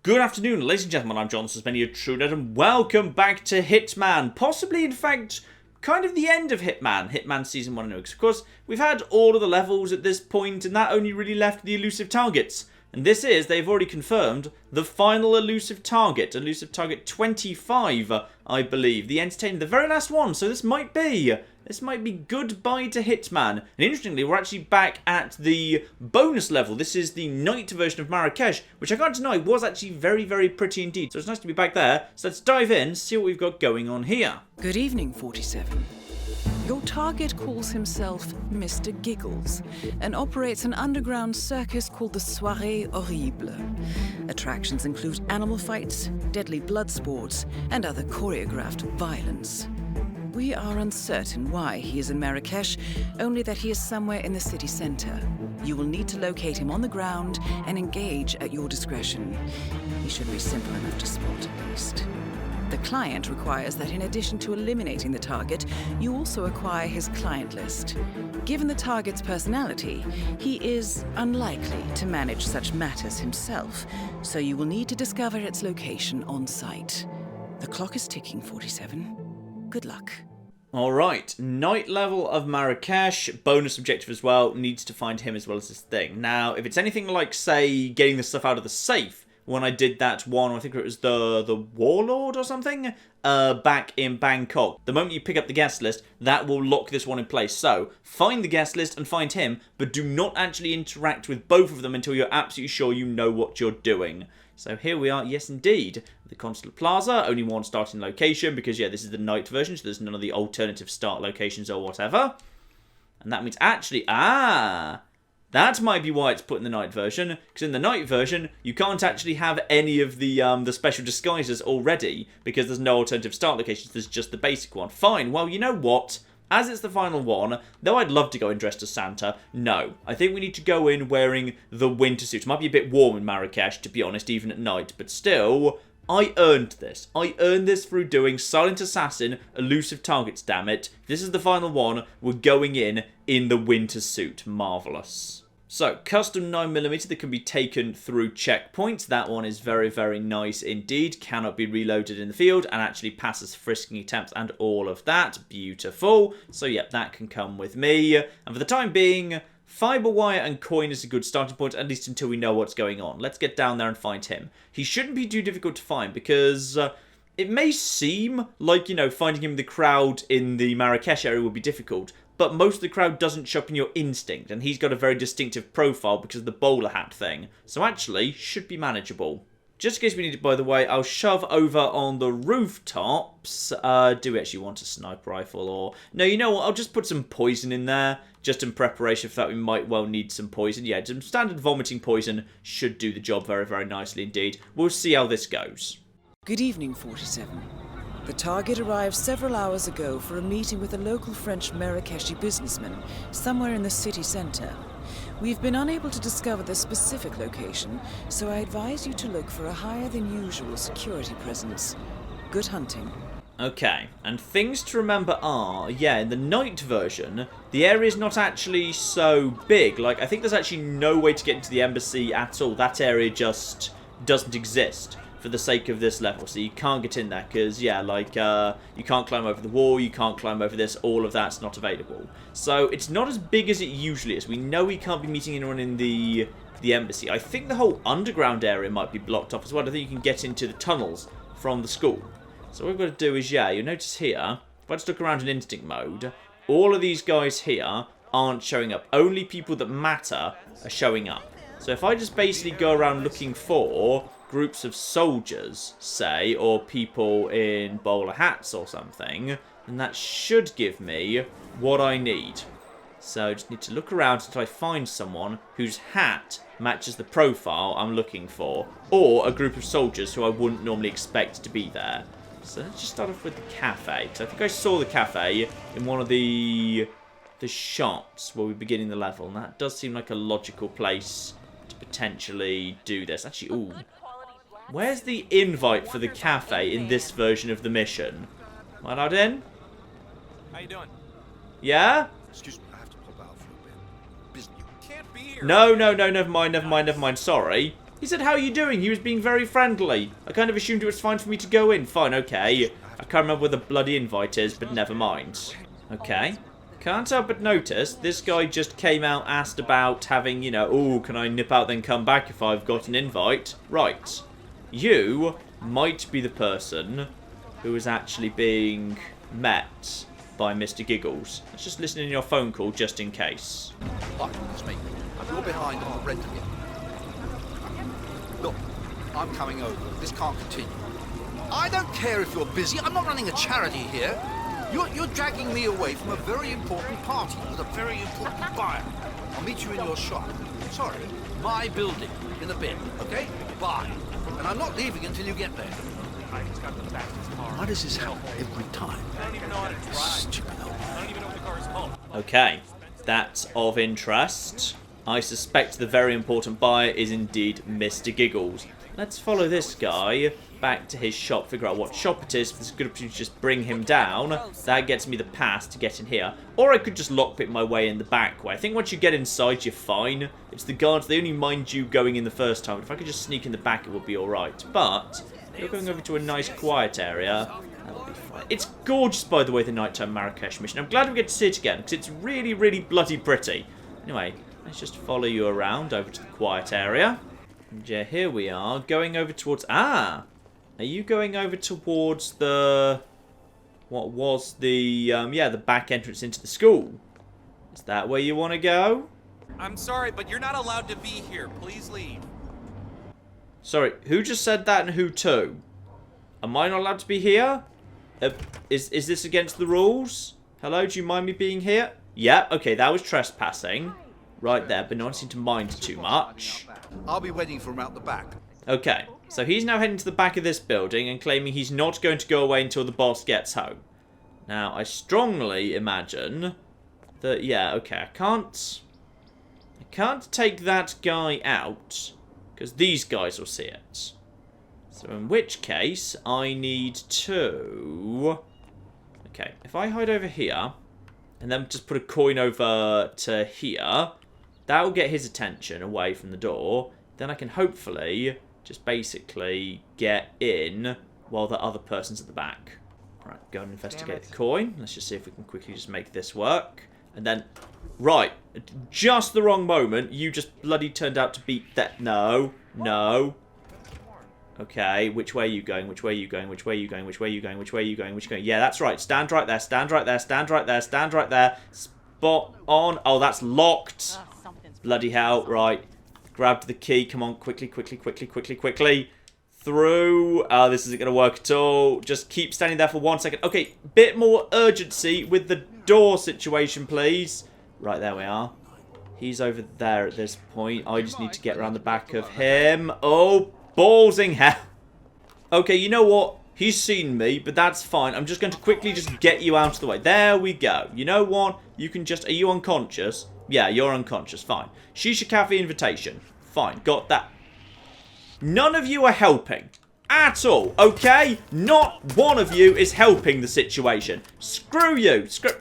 Good afternoon, ladies and gentlemen, I'm John Suspendia Truenet, and welcome back to Hitman. Possibly, in fact, kind of the end of Hitman Season 1 and 2. Because, of course, we've had all of the levels at this point, and that only really left the elusive targets. And this is, they've already confirmed, the final elusive target 25, I believe. The entertainer, the very last one, so this might be goodbye to Hitman. And interestingly, we're actually back at the bonus level. This is the night version of Marrakesh, which I can't deny was actually very, very pretty indeed. So it's nice to be back there. So let's dive in, see what we've got going on here. Good evening, 47. Your target calls himself Mr Giggles and operates an underground circus called the Soirée Horrible. Attractions include animal fights, deadly blood sports, and other choreographed violence. We are uncertain why he is in Marrakesh, only that he is somewhere in the city center. You will need to locate him on the ground and engage at your discretion. He should be simple enough to spot at least. The client requires that in addition to eliminating the target, you also acquire his client list. Given the target's personality, he is unlikely to manage such matters himself, so you will need to discover its location on site. The clock is ticking, 47. Good luck. Alright, night level of Marrakesh, bonus objective as well, needs to find him as well as this thing. Now, if it's anything like, say, getting the stuff out of the safe, when I did that one, I think it was the Warlord or something, back in Bangkok. The moment you pick up the guest list, that will lock this one in place. So, find the guest list and find him, but do not actually interact with both of them until you're absolutely sure you know what you're doing. So here we are, yes indeed, the Consulate Plaza, only one starting location, because yeah, this is the night version, so there's none of the alternative start locations or whatever. And that means actually, that might be why it's put in the night version, because in the night version, you can't actually have any of the special disguises already, because there's no alternative start locations, there's just the basic one. Fine, well, you know what? As it's the final one, though I'd love to go in dressed as Santa, no. I think we need to go in wearing the winter suit. It might be a bit warm in Marrakesh, to be honest, even at night, but still, I earned this. I earned this through doing Silent Assassin, Elusive Targets, damn it. This is the final one, we're going in the winter suit. Marvellous. So, custom 9mm that can be taken through checkpoints. That one is very, very nice indeed. Cannot be reloaded in the field and actually passes frisking attempts and all of that. Beautiful. So, yep, that can come with me. And for the time being, fiber wire and coin is a good starting point, at least until we know what's going on. Let's get down there and find him. He shouldn't be too difficult to find because it may seem like, you know, finding him in the crowd in the Marrakesh area would be difficult. But most of the crowd doesn't show up in your instinct, and he's got a very distinctive profile because of the bowler hat thing. So actually, should be manageable. Just in case we need it, by the way, I'll shove over on the rooftops. Do we actually want a sniper rifle or... No, you know what? I'll just put some poison in there, just in preparation for that. We might well need some poison. Yeah, some standard vomiting poison should do the job very, very nicely indeed. We'll see how this goes. Good evening, 47. The target arrived several hours ago for a meeting with a local French Marrakeshi businessman somewhere in the city center. We've been unable to discover the specific location, so I advise you to look for a higher than usual security presence. Good hunting. Okay, and things to remember are, yeah, in the night version, the area's not actually so big. Like, I think there's actually no way to get into the embassy at all. That area just doesn't exist for the sake of this level, so you can't get in there because, yeah, like, you can't climb over the wall, you can't climb over this, all of that's not available. So it's not as big as it usually is. We know we can't be meeting anyone in the embassy. I think the whole underground area might be blocked off as well. I think you can get into the tunnels from the school. So what we've got to do is, yeah, you'll notice here, if I just look around in instinct mode, all of these guys here aren't showing up. Only people that matter are showing up. So if I just basically go around looking for groups of soldiers, say, or people in bowler hats or something, then that should give me what I need. So I just need to look around until I find someone whose hat matches the profile I'm looking for, or a group of soldiers who I wouldn't normally expect to be there. So let's just start off with the cafe, because I think I saw the cafe in one of the shots where we're beginning the level, and that does seem like a logical place to potentially do this. Actually, ooh. Where's the invite for the cafe in this version of the mission? Am I allowed in? How you doing? Yeah? Excuse me, I have to pop out for a bit. Busy. You can't be here. No, never mind, sorry. He said, how are you doing? He was being very friendly. I kind of assumed it was fine for me to go in. Fine, okay. I can't remember where the bloody invite is, but never mind. Okay. Can't help but notice, this guy just came out, asked about having, you know, oh, can I nip out then come back if I've got an invite? Right. You might be the person who is actually being met by Mr Giggles. Let's just listen in your phone call just in case. Hi, it's me. You're behind on the rent again. Look, I'm coming over. This can't continue. I don't care if you're busy. I'm not running a charity here. You're dragging me away from a very important party with a very important buyer. I'll meet you in your shop. Sorry, my building in a bit, okay? Bye. And I'm not leaving until you get there. I just got the fastest car. Why does this happen every time? I don't even know how to drive. Stupid old I don't even know if the car is home. Okay, that's of interest. I suspect the very important buyer is indeed Mr Giggles. Let's follow this guy back to his shop, figure out what shop it is. If there's a good opportunity to just bring him down, that gets me the pass to get in here. Or I could just lockpick my way in the back way. I think once you get inside, you're fine. It's the guards, they only mind you going in the first time. If I could just sneak in the back, it would be alright. But you're going over to a nice quiet area. That'll be fine. It's gorgeous, by the way, the nighttime Marrakesh mission. I'm glad we get to see it again, because it's really, really bloody pretty. Anyway, let's just follow you around over to the quiet area. And yeah, here we are, going over towards... Ah! Are you going over towards the... What was the... yeah, the back entrance into the school? Is that where you want to go? I'm sorry, but you're not allowed to be here. Please leave. Sorry, who just said that and who to? Am I not allowed to be here? Is this against the rules? Hello, do you mind me being here? Yeah, okay, that was trespassing. Right there, but no one seemed to mind too much. I'll be waiting for him out the back. Okay, so he's now heading to the back of this building and claiming he's not going to go away until the boss gets home. Now, I strongly imagine that, yeah, okay, I can't take that guy out because these guys will see it. So in which case, I need to... Okay, if I hide over here and then just put a coin over to here, that will get his attention away from the door. Then I can hopefully just basically get in while the other person's at the back. Alright, go and investigate the coin. Let's just see if we can quickly just make this work. And then, right, just the wrong moment, you just bloody turned out to beat that. No, no. Okay, which way are you going? Which way are you going? Which way are you going? Which way are you going? Which way are you going? Which way are you going? Yeah, that's right. Stand right there. Stand right there. Stand right there. Stand right there. Spot on. Oh, that's locked. Bloody hell. Right. Grabbed the key. Come on. Quickly, quickly, quickly, quickly, quickly. Through. This isn't going to work at all. Just keep standing there for 1 second. Okay, bit more urgency with the door situation, please. Right, there we are. He's over there at this point. I just need to get around the back of him. Oh, ballsing hell. Okay, you know what? He's seen me, but that's fine. I'm just going to quickly just get you out of the way. There we go. You know what? You can just... Are you unconscious? Yeah, you're unconscious. Fine. Shisha Cafe invitation. Fine. Got that. None of you are helping. At all. Okay? Not one of you is helping the situation. Screw you. Screw...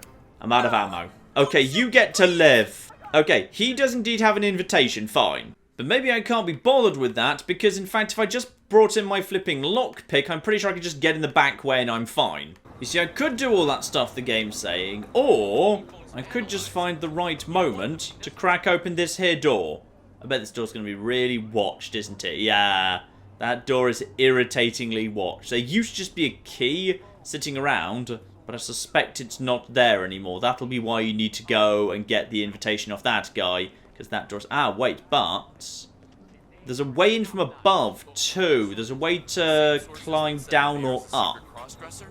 I'm out of ammo. Okay, you get to live. Okay, he does indeed have an invitation. Fine. But maybe I can't be bothered with that, because in fact, if I just brought in my flipping lockpick, I'm pretty sure I could just get in the back way and I'm fine. You see, I could do all that stuff the game's saying, or I could just find the right moment to crack open this here door. I bet this door's going to be really watched, isn't it? Yeah, that door is irritatingly watched. There used to just be a key sitting around, but I suspect it's not there anymore. That'll be why you need to go and get the invitation off that guy. Because that door's... Ah, wait, but... There's a way in from above, too. There's a way to climb down or up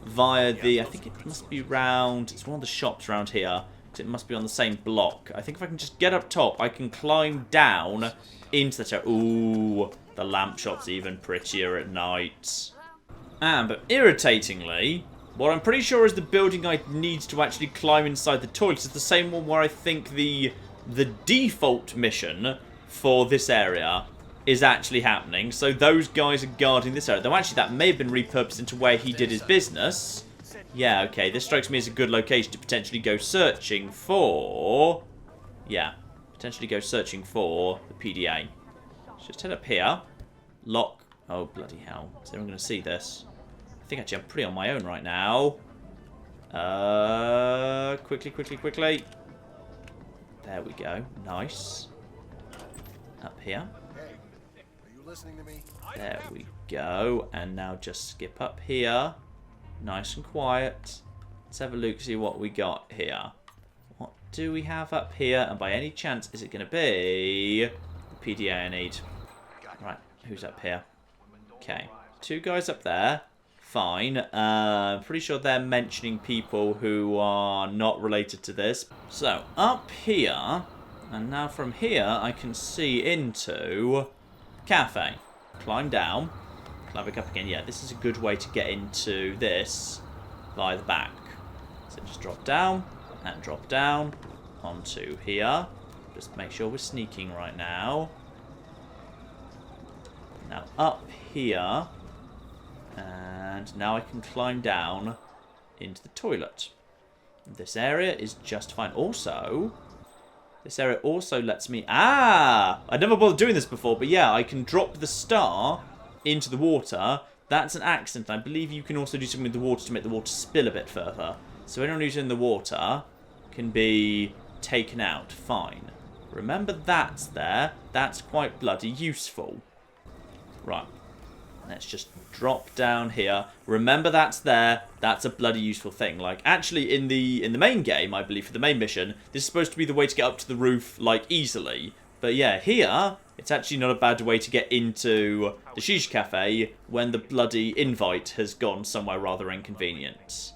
via the... I think it must be round... It's one of the shops around here. It must be on the same block. I think if I can just get up top, I can climb down into the... Ooh, the lamp shop's even prettier at night. But irritatingly... What I'm pretty sure is the building I need to actually climb inside the toilets is the same one where I think the default mission for this area is actually happening. So those guys are guarding this area. Though actually that may have been repurposed into where he did his business. Yeah, okay. This strikes me as a good location to potentially go searching for... Yeah, potentially go searching for the PDA. Let's just head up here. Lock. Oh, bloody hell. Is anyone going to see this? I think actually I'm pretty on my own right now. Quickly, quickly, quickly. There we go. Nice. Up here. Hey, are you listening to me? There we go. And now just skip up here. Nice and quiet. Let's have a look, see what we got here. What do we have up here? And by any chance, is it going to be the PDA I need? Right, who's up here? Okay, 2 guys up there. Fine. Pretty sure they're mentioning people who are not related to this. So, up here, and now from here, I can see into cafe. Climb down. Climb back up again. Yeah, this is a good way to get into this via the back. So just drop down and drop down onto here. Just make sure we're sneaking right now. Now up here. And now I can climb down into the toilet. This area is just fine. Also, this area also lets me... Ah! I never bothered doing this before, but yeah, I can drop the star into the water. That's an accident. I believe you can also do something with the water to make the water spill a bit further. So anyone who's in the water can be taken out. Fine. Remember that's there. That's quite bloody useful. Right. Let's just drop down here. Remember that's there. That's a bloody useful thing. Like, actually, in the main game, I believe, for the main mission, this is supposed to be the way to get up to the roof, like, easily. But yeah, here, it's actually not a bad way to get into the Shisha Cafe when the bloody invite has gone somewhere rather inconvenient.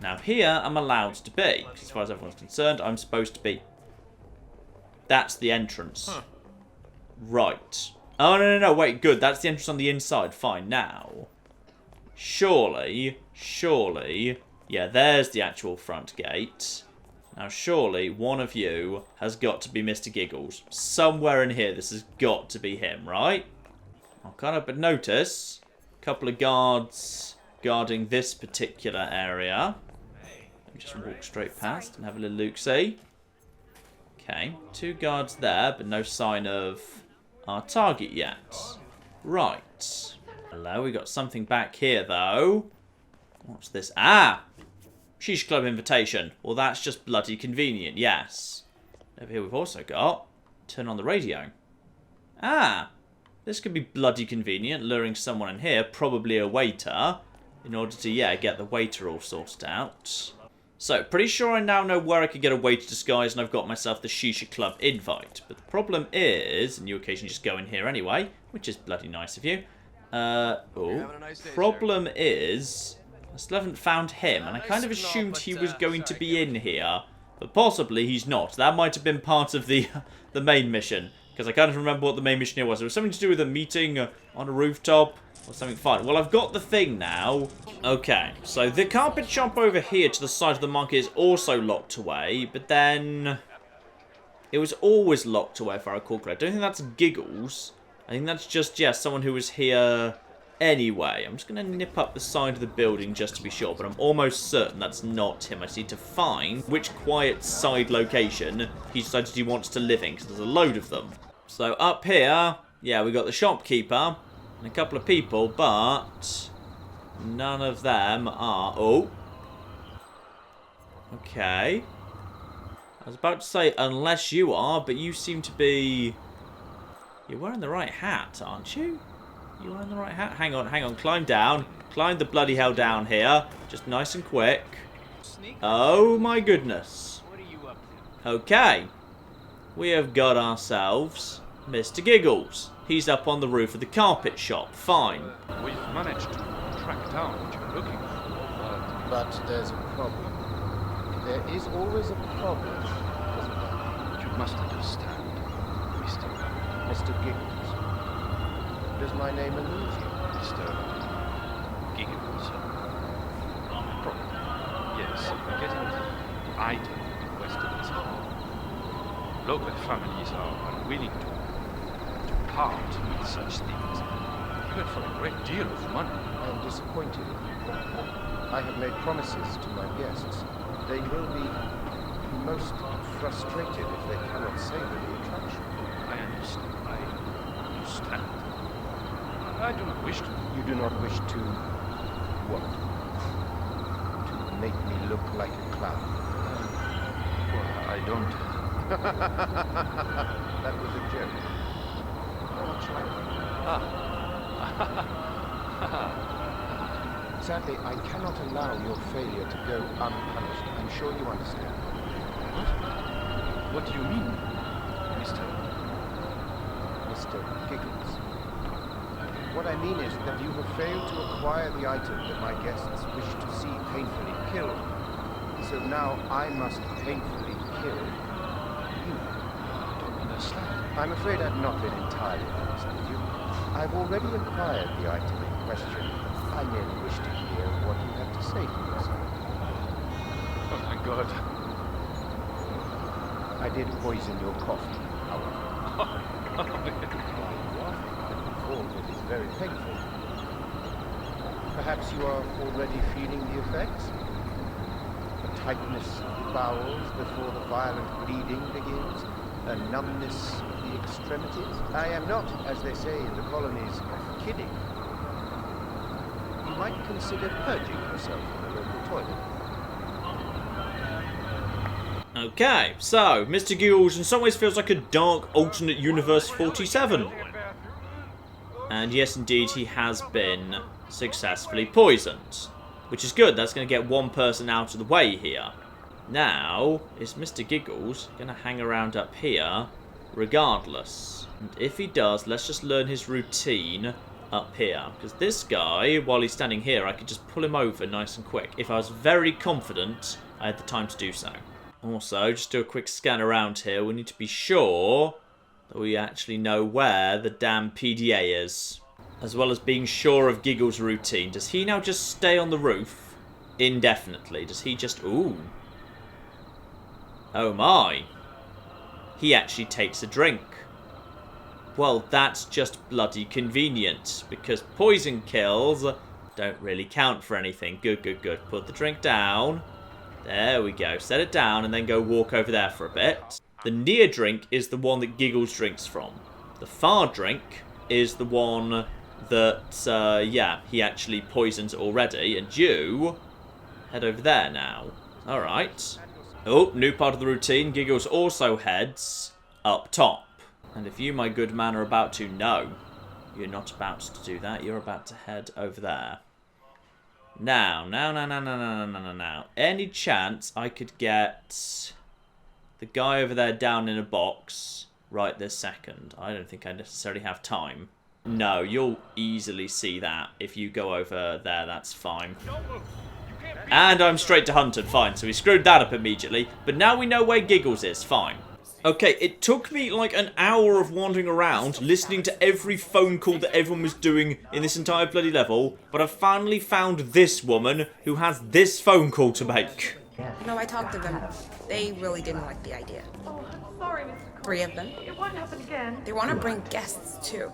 Now here, I'm allowed to be. As far as everyone's concerned, I'm supposed to be. That's the entrance. Huh. Right. Oh, no, wait, good. That's the entrance on the inside. Fine, now. Surely, yeah, there's the actual front gate. Now, surely, one of you has got to be Mr. Giggles. Somewhere in here, this has got to be him, right? I'll kind of notice a couple of guards guarding this particular area. Let me just walk straight past and have a little look-see. Okay, 2 guards there, but no sign of our target yet. Right. Hello, we got something back here, though. What's this? Ah! Shisha Club invitation. Well, that's just bloody convenient, yes. Over here we've also got turn on the radio. Ah! This could be bloody convenient, luring someone in here, probably a waiter, in order to, yeah, get the waiter all sorted out. So, pretty sure I now know where I could get a waiter disguise, and I've got myself the Shisha Club invite. But the problem is, and you occasionally just go in here anyway, which is bloody nice of you. Problem is, I still haven't found him, and I kind of assumed he was going to be in here, but possibly he's not. That might have been part of the main mission, because I can't remember what the main mission here was. It was something to do with a meeting on a rooftop. Or something fine. Well, I've got the thing now. Okay, so the carpet shop over here to the side of the market is also locked away, but then it was always locked away if I recall correctly. I don't think that's Giggles. I think that's just, yeah, someone who was here anyway. I'm just going to nip up the side of the building just to be sure, but I'm almost certain that's not him. I just need to find which quiet side location he decided he wants to live in, because there's a load of them. So up here, yeah, we got the shopkeeper and a couple of people, but none of them are... Oh. Okay. I was about to say, unless you are, but you seem to be... You're wearing the right hat, aren't you? You're wearing the right hat? Hang on. Climb down. Climb the bloody hell down here. Just nice and quick. Oh, my goodness. Okay. We have got ourselves Mr. Giggles. He's up on the roof of the carpet shop. Fine. We've managed to track down what you're looking for. But there's a problem. There is always a problem, isn't there? You must understand, Mr. Giggles. Does my name elude you? Mr. Giggles. Problem. Yes, getting the item requested is hard. Local families are unwilling to part with such things, even for a great deal of money. I am disappointed in you. I have made promises to my guests. They will be most frustrated if they cannot savor the attraction. I understand. I do not wish to. You do not wish to... what? To make me look like a clown? Well, I don't. That was a joke. Much like Sadly, I cannot allow your failure to go unpunished. I'm sure you understand. What do you mean, Mr. Giggles? What I mean is that you have failed to acquire the item that my guests wish to see painfully killed. So now I must painfully kill you. I don't understand. I'm afraid I've not been entirely honest with you. I've already acquired the item in question. I merely wish to hear what you have to say for yourself. Oh my God. I did poison your coffee, however. Why are you laughing? The form of it is very painful. Perhaps you are already feeling the effects? A tightness of the bowels before the violent bleeding begins? A numbness of the extremities? I am not, as they say in the colonies, kidding. You might consider purging yourself in the local toilet. Okay, so Mr. Giggles in some ways feels like a dark alternate universe 47. And yes, indeed, he has been successfully poisoned. Which is good, that's going to get one person out of the way here. Now, is Mr. Giggles going to hang around up here regardless? And if he does, let's just learn his routine up here. Because this guy, while he's standing here, I could just pull him over nice and quick. If I was very confident I had the time to do so. Also, just do a quick scan around here. We need to be sure that we actually know where the damn PDA is. As well as being sure of Giggles' routine. Does he now just stay on the roof indefinitely? Does he just... Ooh. Oh my. He actually takes a drink. Well, that's just bloody convenient. Because poison kills don't really count for anything. Good, good, good. Put the drink down. There we go. Set it down and then go walk over there for a bit. The near drink is the one that Giggles drinks from. The far drink is the one that, yeah, he actually poisons already. And you head over there now. Alright. Oh, new part of the routine. Giggles also heads up top. And if you, my good man, are about to... No, you're not about to do that. You're about to head over there. Now. Any chance I could get the guy over there down in a box right this second? I don't think I necessarily have time. No, you'll easily see that. If you go over there, that's fine. And I'm straight to Hunted, fine. So we screwed that up immediately. But now we know where Giggles is, fine. Okay, it took me like an hour of wandering around, listening to every phone call that everyone was doing in this entire bloody level, but I finally found this woman who has this phone call to make. No, I talked to them. They really didn't like the idea. Oh, I'm sorry, Mr. 3 of them. It won't happen again. They want to bring guests, too.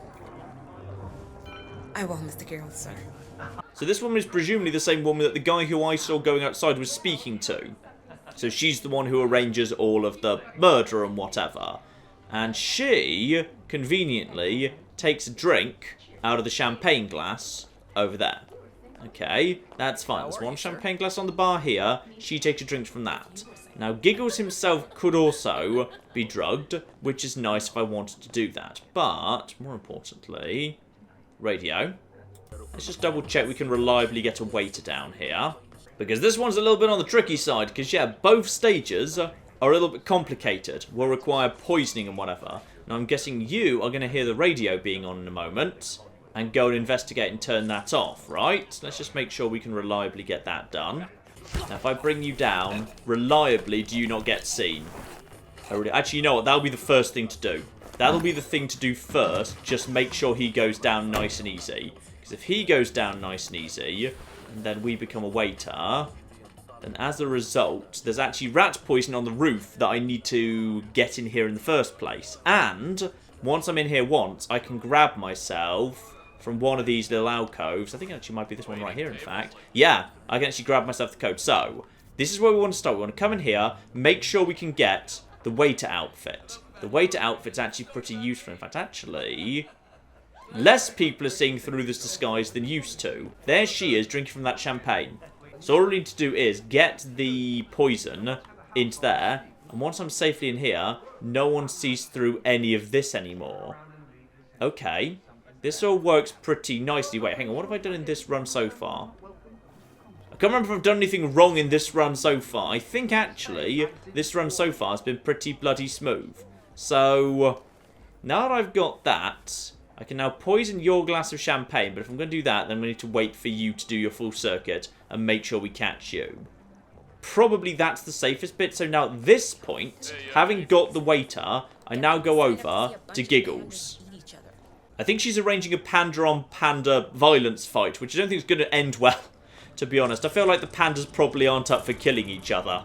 I will, Mr. Giggles, sir. So this woman is presumably the same woman that the guy who I saw going outside was speaking to. So she's the one who arranges all of the murder and whatever. And she, conveniently, takes a drink out of the champagne glass over there. Okay, that's fine. There's one champagne glass on the bar here. She takes a drink from that. Now, Giggles himself could also be drugged, which is nice if I wanted to do that. But, more importantly, radio. Let's just double check we can reliably get a waiter down here. Because this one's a little bit on the tricky side, because yeah, both stages are a little bit complicated. Will require poisoning and whatever. Now I'm guessing you are going to hear the radio being on in a moment, and go and investigate and turn that off, right? Let's just make sure we can reliably get that done. Now if I bring you down, reliably do you not get seen? Actually, you know what, that'll be the first thing to do. That'll be the thing to do first, just make sure he goes down nice and easy. Because if he goes down nice and easy... and then we become a waiter, then as a result, there's actually rat poison on the roof that I need to get in here in the first place. And once I'm in here once, I can grab myself from one of these little alcoves. I think it actually might be this one right here, in fact. Yeah, I can actually grab myself the code. So, this is where we want to start. We want to come in here, make sure we can get the waiter outfit. The waiter outfit's actually pretty useful. In fact, actually... Less people are seeing through this disguise than used to. There she is, drinking from that champagne. So all we need to do is get the poison into there, and once I'm safely in here, no one sees through any of this anymore. Okay. This all works pretty nicely. Wait, hang on. What have I done in this run so far? I can't remember if I've done anything wrong in this run so far. I think, actually, this run so far has been pretty bloody smooth. So, now that I've got that, I can now poison your glass of champagne. But if I'm going to do that, then we need to wait for you to do your full circuit and make sure we catch you. Probably that's the safest bit. So now at this point, having got the waiter, I now go over to Giggles. I think she's arranging a panda-on-panda violence fight, which I don't think is going to end well, to be honest. I feel like the pandas probably aren't up for killing each other.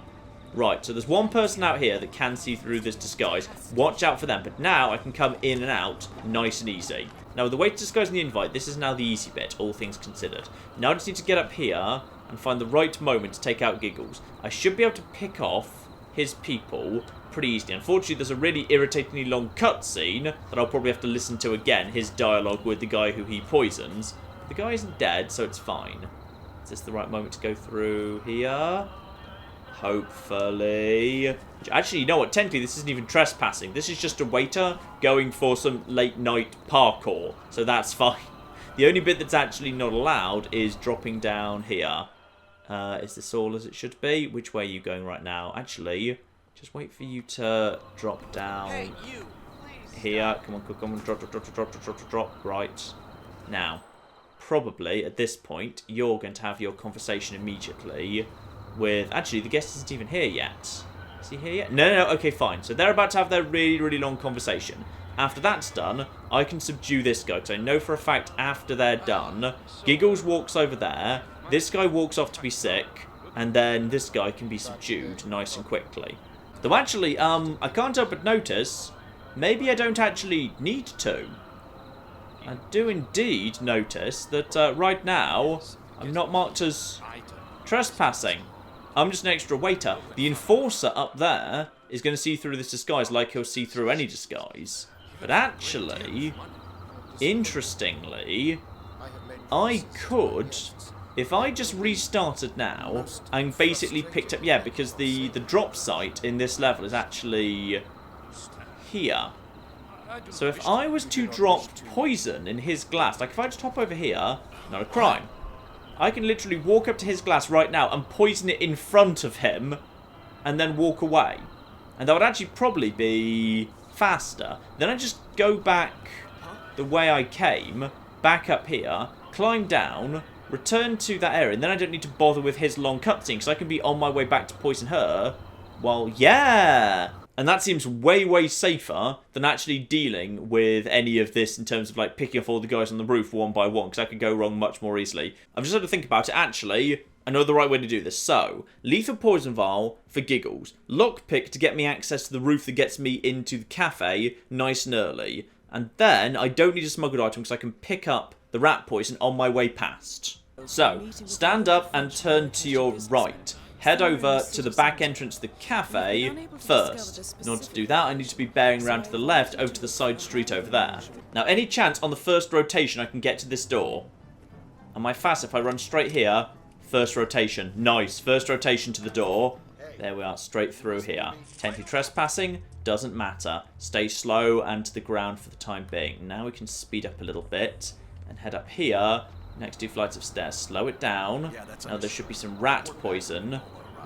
Right, so there's one person out here that can see through this disguise. Watch out for them. But now I can come in and out nice and easy. Now, with the way to disguise in the invite, this is now the easy bit, all things considered. Now I just need to get up here and find the right moment to take out Giggles. I should be able to pick off his people pretty easily. Unfortunately, there's a really irritatingly long cutscene that I'll probably have to listen to again, his dialogue with the guy who he poisons. The guy isn't dead, so it's fine. Is this the right moment to go through here? Hopefully. Actually, you know what? Technically, this isn't even trespassing. This is just a waiter going for some late-night parkour, so that's fine. The only bit that's actually not allowed is dropping down here. Is this all as it should be? Which way are you going right now? Actually, just wait for you to drop down here. Come on, drop. Right. Now, probably at this point, you're going to have your conversation immediately with... Actually, the guest isn't even here yet. Is he here yet? No. Okay, fine. So they're about to have their really, really long conversation. After that's done, I can subdue this guy, because I know for a fact after they're done, Giggles walks over there, this guy walks off to be sick, and then this guy can be subdued nice and quickly. Though actually, I can't help but notice, maybe I don't actually need to. I do indeed notice that right now, I'm not marked as trespassing. I'm just an extra waiter. The enforcer up there is going to see through this disguise like he'll see through any disguise. But actually, interestingly, I could, if I just restarted now and basically picked up, yeah, because the drop site in this level is actually here. So if I was to drop poison in his glass, like if I just hop over here, not a crime. I can literally walk up to his glass right now and poison it in front of him and then walk away. And that would actually probably be faster. Then I just go back the way I came, back up here, climb down, return to that area, and then I don't need to bother with his long cutscene because I can be on my way back to poison her. Well, yeah! And that seems way, way safer than actually dealing with any of this in terms of like picking off all the guys on the roof one by one, because that could go wrong much more easily. I've just had to think about it. Actually, I know the right way to do this. So, lethal poison vial for Giggles. Lockpick to get me access to the roof that gets me into the cafe nice and early. And then I don't need a smuggled item because I can pick up the rat poison on my way past. So, stand up and turn to your right. Head over to the back entrance of the cafe first. In order to do that, I need to be bearing around to the left over to the side street over there. Now, any chance on the first rotation I can get to this door? Am I fast if I run straight here? First rotation. Nice. First rotation to the door. There we are, straight through here. Technically trespassing, doesn't matter. Stay slow and to the ground for the time being. Now we can speed up a little bit and head up here. Next 2 flights of stairs. Slow it down. Now there should be some rat poison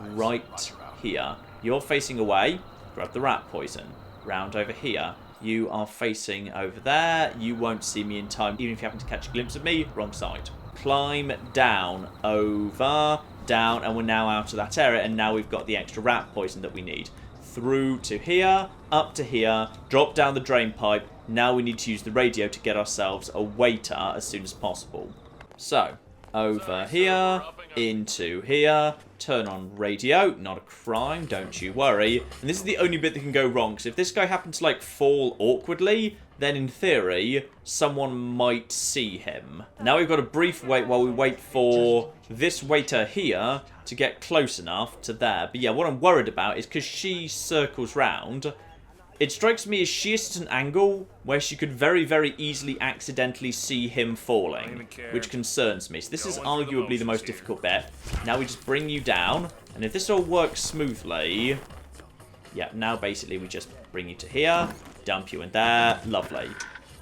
right here. You're facing away. Grab the rat poison. Round over here. You are facing over there. You won't see me in time. Even if you happen to catch a glimpse of me, wrong side. Climb down. Over. Down. And we're now out of that area. And now we've got the extra rat poison that we need. Through to here. Up to here. Drop down the drain pipe. Now we need to use the radio to get ourselves a waiter as soon as possible. So, over here, into here, turn on radio, not a crime, don't you worry. And this is the only bit that can go wrong, because if this guy happens to, like, fall awkwardly, then in theory, someone might see him. Now we've got a brief wait while we wait for this waiter here to get close enough to there. But yeah, what I'm worried about is because she circles round, It strikes me as she is at an angle where she could very, very easily accidentally see him falling, which concerns me. So this is arguably the most difficult bit. Now we just bring you down, and if this all works smoothly... Yeah, now basically we just bring you to here, dump you in there, lovely.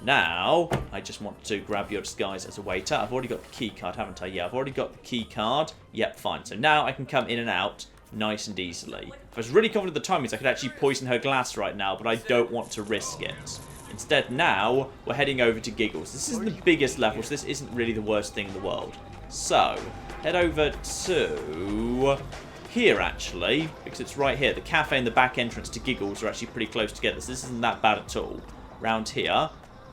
Now, I just want to grab your disguise as a waiter. I've already got the key card, haven't I? Yeah, I've already got the key card. Yep, fine. So now I can come in and out nice and easily. If I was really confident at the timings, I could actually poison her glass right now, but I don't want to risk it. Instead, now, we're heading over to Giggles. This isn't the biggest level, so this isn't really the worst thing in the world. So, head over to... here, actually, because it's right here. The cafe and the back entrance to Giggles are actually pretty close together, so this isn't that bad at all. Round here,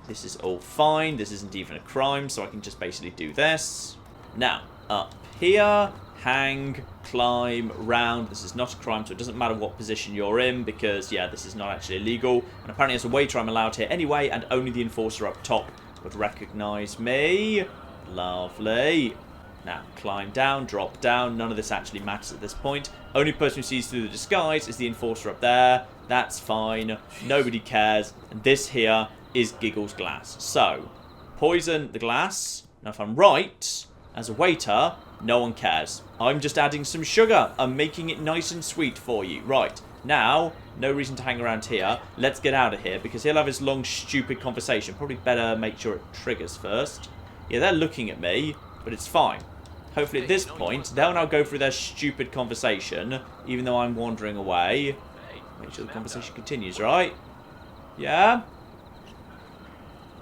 this is all fine. This isn't even a crime, so I can just basically do this. Now, up here, hang, climb, round. This is not a crime, so it doesn't matter what position you're in, because, yeah, this is not actually illegal. And apparently as a waiter, I'm allowed here anyway, and only the enforcer up top would recognise me. Lovely. Now, climb down, drop down. None of this actually matters at this point. Only person who sees through the disguise is the enforcer up there. That's fine. Nobody cares. And this here is Giggles' glass. So, poison the glass. Now, if I'm right, as a waiter, no one cares. I'm just adding some sugar. I'm making it nice and sweet for you. Right. Now, no reason to hang around here. Let's get out of here, because he'll have his long, stupid conversation. Probably better make sure it triggers first. Yeah, they're looking at me, but it's fine. Hopefully at this point, they'll now go through their stupid conversation, even though I'm wandering away. Make sure the conversation continues, right? Yeah?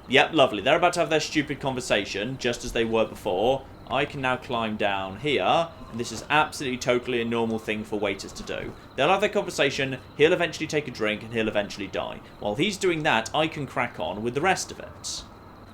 Yep, lovely. They're about to have their stupid conversation, just as they were before. I can now climb down here, and this is absolutely totally a normal thing for waiters to do. They'll have their conversation, he'll eventually take a drink, and he'll eventually die. While he's doing that, I can crack on with the rest of it.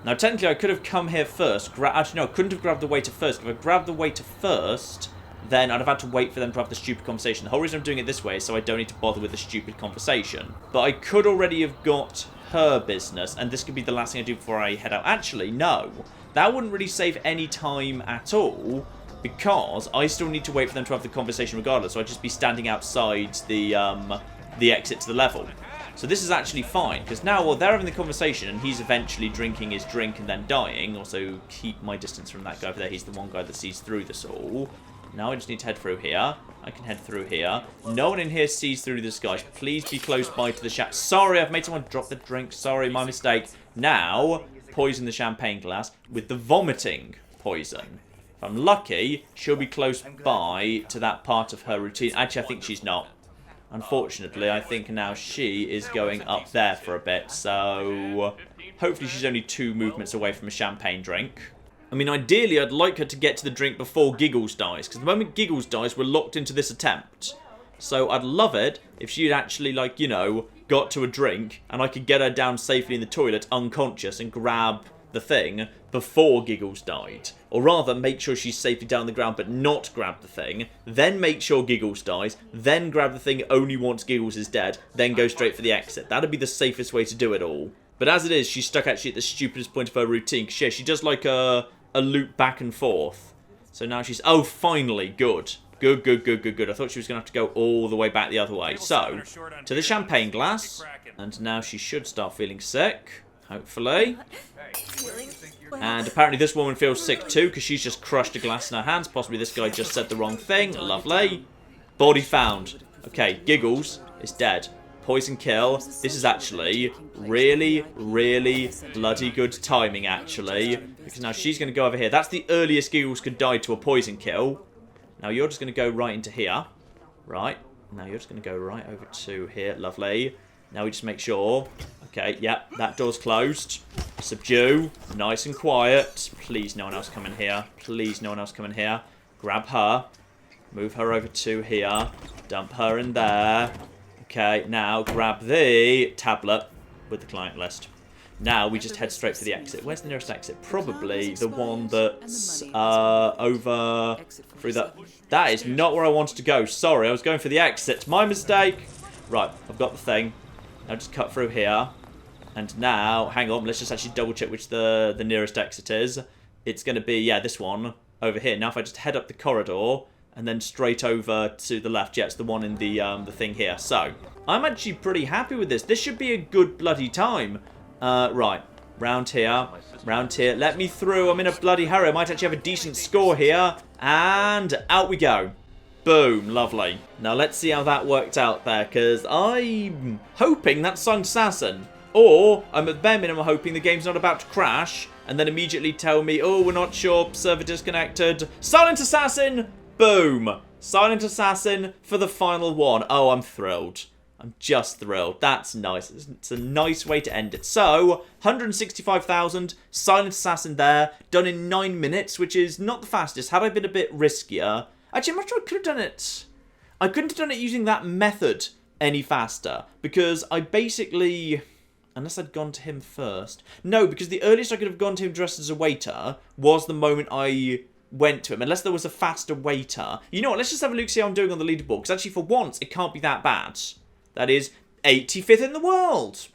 Now, technically, I could have come here first. Actually, no, I couldn't have grabbed the waiter first. If I grabbed the waiter first, then I'd have had to wait for them to have the stupid conversation. The whole reason I'm doing it this way is so I don't need to bother with the stupid conversation. But I could already have got her business, and this could be the last thing I do before I head out. Actually, no. That wouldn't really save any time at all, because I still need to wait for them to have the conversation regardless. So I'd just be standing outside the exit to the level. So this is actually fine, because now, well, they're having the conversation, and he's eventually drinking his drink and then dying. Also, keep my distance from that guy over there. He's the one guy that sees through this all. Now I just need to head through here. I can head through here. No one in here sees through this guy. Please be close by to the shack. Sorry, I've made someone drop the drink. Sorry, my mistake. Now, poison the champagne glass with the vomiting poison. If I'm lucky, she'll be close by to that part of her routine. Actually, I think she's not. Unfortunately, I think now she is going up there for a bit, so hopefully she's only 2 movements away from a champagne drink. I mean, ideally, I'd like her to get to the drink before Giggles dies, because the moment Giggles dies, we're locked into this attempt. So I'd love it if she'd actually, like, you know, got to a drink, and I could get her down safely in the toilet, unconscious, and grab the thing before Giggles died. Or rather, make sure she's safely down on the ground, but not grab the thing, then make sure Giggles dies, then grab the thing only once Giggles is dead, then go straight for the exit. That'd be the safest way to do it all. But as it is, she's stuck actually at the stupidest point of her routine, because yeah, she does like a loop back and forth. So now she's... Oh, finally. Good. Good, good, good, good, good. I thought she was going to have to go all the way back the other way. So, to the champagne glass. And now she should start feeling sick. Hopefully. And apparently this woman feels sick too, because she's just crushed a glass in her hands. Possibly this guy just said the wrong thing. Lovely. Body found. Okay, Giggles is dead. Poison kill. This is actually really, really bloody good timing, actually. Because now she's going to go over here. That's the earliest Giggles could die to a poison kill. Now you're just going to go right into here. Right. Now you're just going to go right over to here. Lovely. Now we just make sure. Okay, yep, that door's closed. Subdue. Nice and quiet. Please no one else come in here. Please no one else come in here. Grab her. Move her over to here. Dump her in there. Okay, now grab the tablet with the client list. Now we just head straight for the exit. Where's the nearest exit? Probably the one that's over through that. That is not where I wanted to go. Sorry, I was going for the exit. My mistake. Right, I've got the thing. Now just cut through here. And now, hang on, let's just actually double check which the nearest exit is. It's going to be, yeah, this one over here. Now if I just head up the corridor and then straight over to the left. Yeah, it's the one in the thing here. So, I'm actually pretty happy with this. This should be a good bloody time. Right. Round here. Round here. Let me through. I'm in a bloody hurry. I might actually have a decent score here. And out we go. Boom. Lovely. Now, let's see how that worked out there, because I'm hoping that's Silent Assassin. Or, I'm at bare minimum hoping the game's not about to crash, and then immediately tell me, oh, we're not sure, server disconnected. Silent Assassin! Boom! Silent Assassin for the final one. Oh, I'm thrilled. I'm just thrilled. That's nice. It's a nice way to end it. So, 165,000, Silent Assassin there, done in 9 minutes, which is not the fastest. Had I been a bit riskier... Actually, I'm not sure I could have done it... I couldn't have done it using that method any faster, because I basically... Unless I'd gone to him first. No, because the earliest I could have gone to him dressed as a waiter was the moment I went to him. Unless there was a faster waiter. You know what, let's just have a look see how I'm doing on the leaderboard. Because actually, for once, it can't be that bad. That is 85th in the world.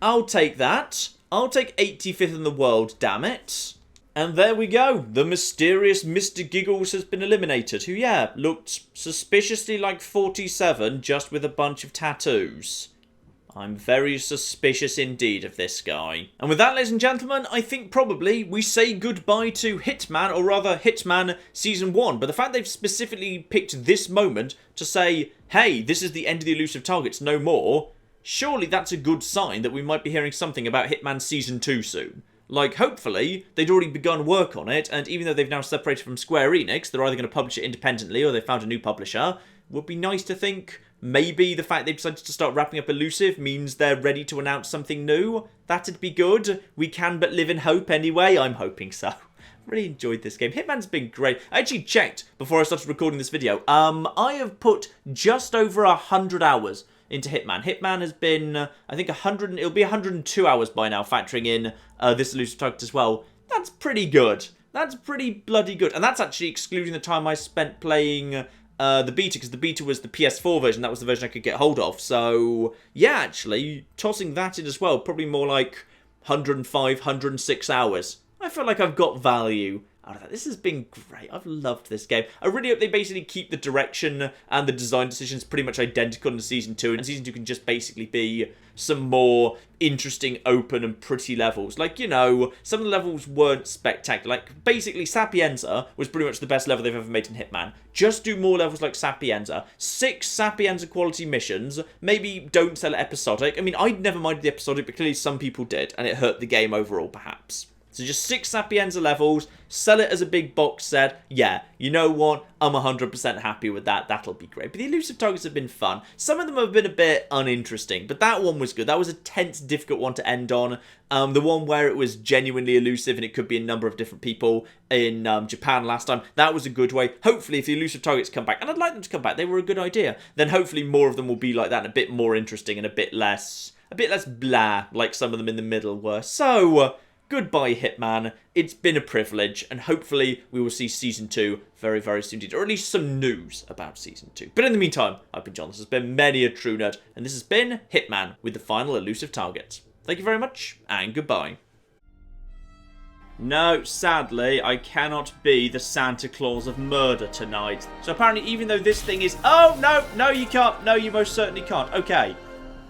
I'll take that. I'll take 85th in the world, damn it. And there we go. The mysterious Mr. Giggles has been eliminated. Who, yeah, looked suspiciously like 47, just with a bunch of tattoos. I'm very suspicious indeed of this guy. And with that, ladies and gentlemen, I think probably we say goodbye to Hitman, or rather Hitman Season 1. But the fact they've specifically picked this moment to say, hey, this is the end of the elusive targets, no more, surely that's a good sign that we might be hearing something about Hitman Season 2 soon. Like, hopefully, they'd already begun work on it, and even though they've now separated from Square Enix, they're either going to publish it independently or they've found a new publisher. Would be nice to think maybe the fact they've decided to start wrapping up Elusive means they're ready to announce something new. That'd be good. We can but live in hope anyway. I'm hoping so. Really enjoyed this game. Hitman's been great. I actually checked before I started recording this video. I have put just over 100 hours into Hitman. Hitman has been, I think, 100. It'll be 102 hours by now, factoring in this elusive target as well. That's pretty good. That's pretty bloody good. And that's actually excluding the time I spent playing the beta, because the beta was the PS4 version. That was the version I could get hold of. So, yeah, actually, tossing that in as well, probably more like 105, 106 hours. I feel like I've got value out of that. This has been great. I've loved this game. I really hope they basically keep the direction and the design decisions pretty much identical in Season 2. And Season 2 can just basically be some more interesting, open and pretty levels. Like, you know, some of the levels weren't spectacular. Like, basically, Sapienza was pretty much the best level they've ever made in Hitman. Just do more levels like Sapienza. 6 Sapienza quality missions. Maybe don't sell it episodic. I mean, I'd never minded the episodic, but clearly some people did. And it hurt the game overall, perhaps. So just 6 Sapienza levels, sell it as a big box set. Yeah, you know what? I'm 100% happy with that. That'll be great. But the elusive targets have been fun. Some of them have been a bit uninteresting, but that one was good. That was a tense, difficult one to end on. The one where it was genuinely elusive and it could be a number of different people in Japan last time, that was a good way. Hopefully, if the elusive targets come back, and I'd like them to come back, they were a good idea, then hopefully more of them will be like that and a bit more interesting and a bit less blah, like some of them in the middle were. So... goodbye, Hitman. It's been a privilege, and hopefully we will see Season 2 very, very soon indeed, or at least some news about Season 2. But in the meantime, I've been John. This has been Many a True Nerd, and this has been Hitman with the final elusive target. Thank you very much, and goodbye. No, sadly, I cannot be the Santa Claus of murder tonight. So apparently, even though this thing is... Oh, no, no, you can't. No, you most certainly can't. Okay.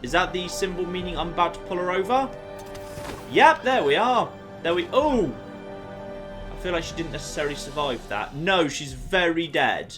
Is that the symbol meaning I'm about to pull her over? Yep, there we are. Oh! I feel like she didn't necessarily survive that. No, she's very dead.